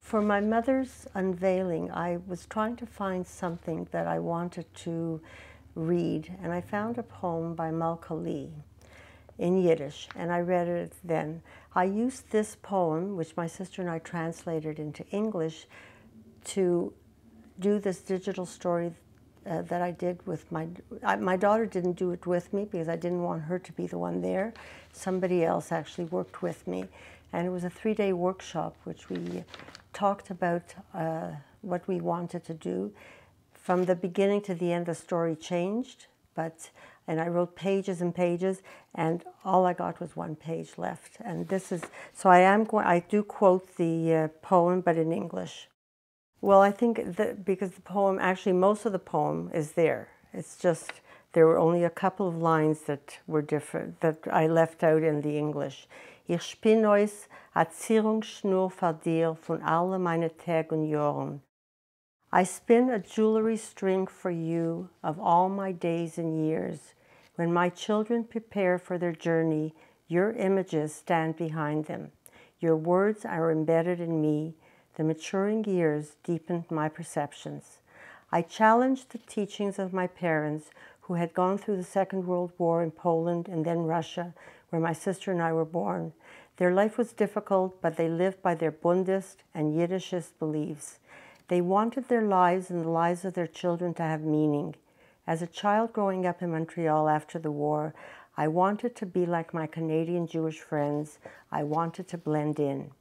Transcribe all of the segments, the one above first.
For my mother's unveiling, I was trying to find something that I wanted to read, and I found a poem by Malka Lee in Yiddish, and I read it then. I used this poem, which my sister and I translated into English, to do this digital story that I did with my daughter didn't do it with me because I didn't want her to be the one there. Somebody else actually worked with me. And it was a 3-day workshop which we talked about what we wanted to do. From the beginning to the end, the story changed, and I wrote pages and pages, and all I got was 1 page left. And this is, so I do quote the poem, but in English. Well, I think that because the poem, actually most of the poem is there. It's just, there were only a couple of lines that were different, that I left out in the English. Ich spinn euch a Zierungsschnur vor dir von alle meine Tag und Jahren. I spin a jewelry string for you of all my days and years. When my children prepare for their journey, your images stand behind them. Your words are embedded in me. The maturing years deepened my perceptions. I challenged the teachings of my parents who had gone through the Second World War in Poland and then Russia, where my sister and I were born. Their life was difficult, but they lived by their Bundist and Yiddishist beliefs. They wanted their lives and the lives of their children to have meaning. As a child growing up in Montreal after the war, I wanted to be like my Canadian Jewish friends. I wanted to blend in.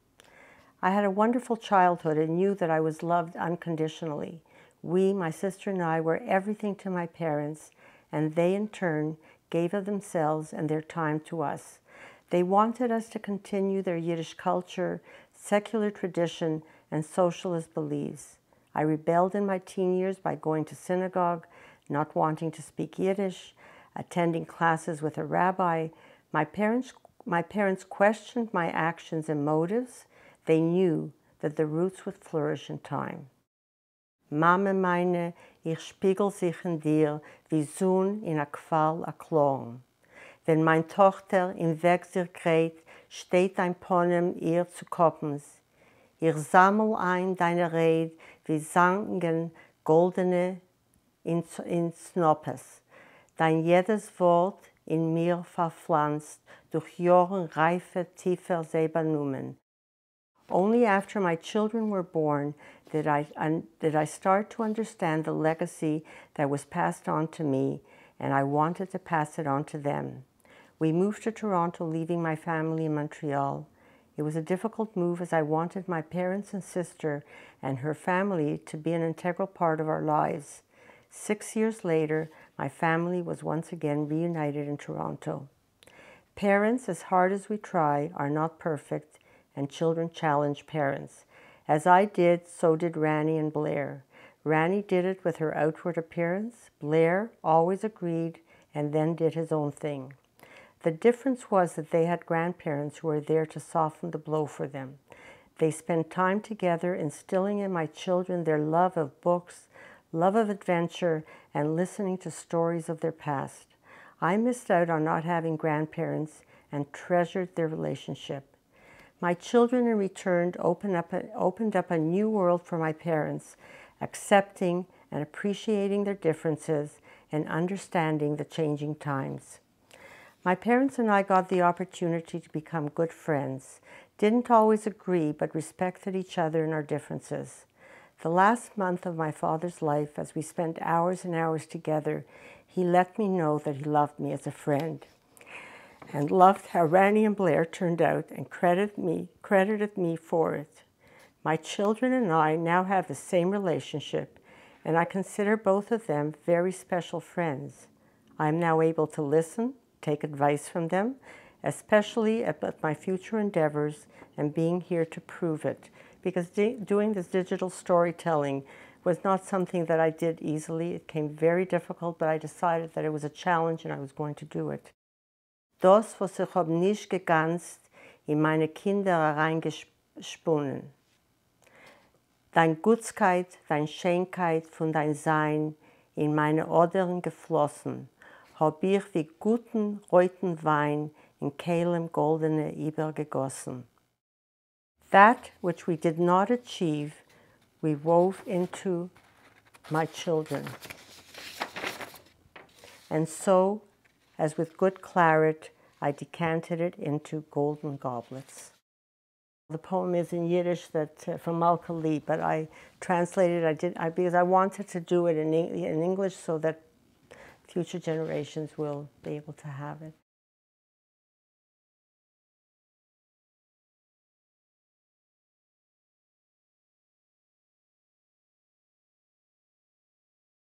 I had a wonderful childhood and knew that I was loved unconditionally. We, my sister and I, were everything to my parents, and they in turn gave of themselves and their time to us. They wanted us to continue their Yiddish culture, secular tradition, and socialist beliefs. I rebelled in my teen years by going to synagogue, not wanting to speak Yiddish, attending classes with a rabbi. My parents questioned my actions and motives. They knew that the roots would flourish in time. Mame meine, ich spiegel sich in dir, wie Sonn in a Qual a Klon. Wenn mein Tochter im Wexler kräht, steht ein Ponem ihr zu Koppens. Ich sammel ein deine Rede, wie Sangen goldene in Snoppes. Dein jedes Wort in mir verpflanzt, durch Jahren reife, tiefer Sebanumen. Only after my children were born did I start to understand the legacy that was passed on to me, and I wanted to pass it on to them. We moved to Toronto, leaving my family in Montreal. It was a difficult move as I wanted my parents and sister and her family to be an integral part of our lives. 6 years later, my family was once again reunited in Toronto. Parents, as hard as we try, are not perfect, and children challenge parents. As I did, so did Rani and Blair. Rani did it with her outward appearance. Blair always agreed and then did his own thing. The difference was that they had grandparents who were there to soften the blow for them. They spent time together instilling in my children their love of books, love of adventure, and listening to stories of their past. I missed out on not having grandparents and treasured their relationship. My children in return opened up a new world for my parents, accepting and appreciating their differences and understanding the changing times. My parents and I got the opportunity to become good friends, didn't always agree, but respected each other in our differences. The last month of my father's life, as we spent hours and hours together, he let me know that he loved me as a friend and loved how Rani and Blair turned out and credited me for it. My children and I now have the same relationship, and I consider both of them very special friends. I am now able to listen, take advice from them, especially about my future endeavors and being here to prove it, because doing this digital storytelling was not something that I did easily. It came very difficult, but I decided that it was a challenge and I was going to do it. Das, was ich hab nicht geganzt, in meine Kinder hereingesponnen. Dein Gutskeit, dein Schönheit von dein Sein in meine Odern geflossen, hab ich wie guten, reuten Wein in Kehlem goldene übergegossen. That which we did not achieve, we wove into my children. And so, as with good claret, I decanted it into golden goblets. The poem is in Yiddish from Malka Lee, but I translated because I wanted to do it in English so that future generations will be able to have it.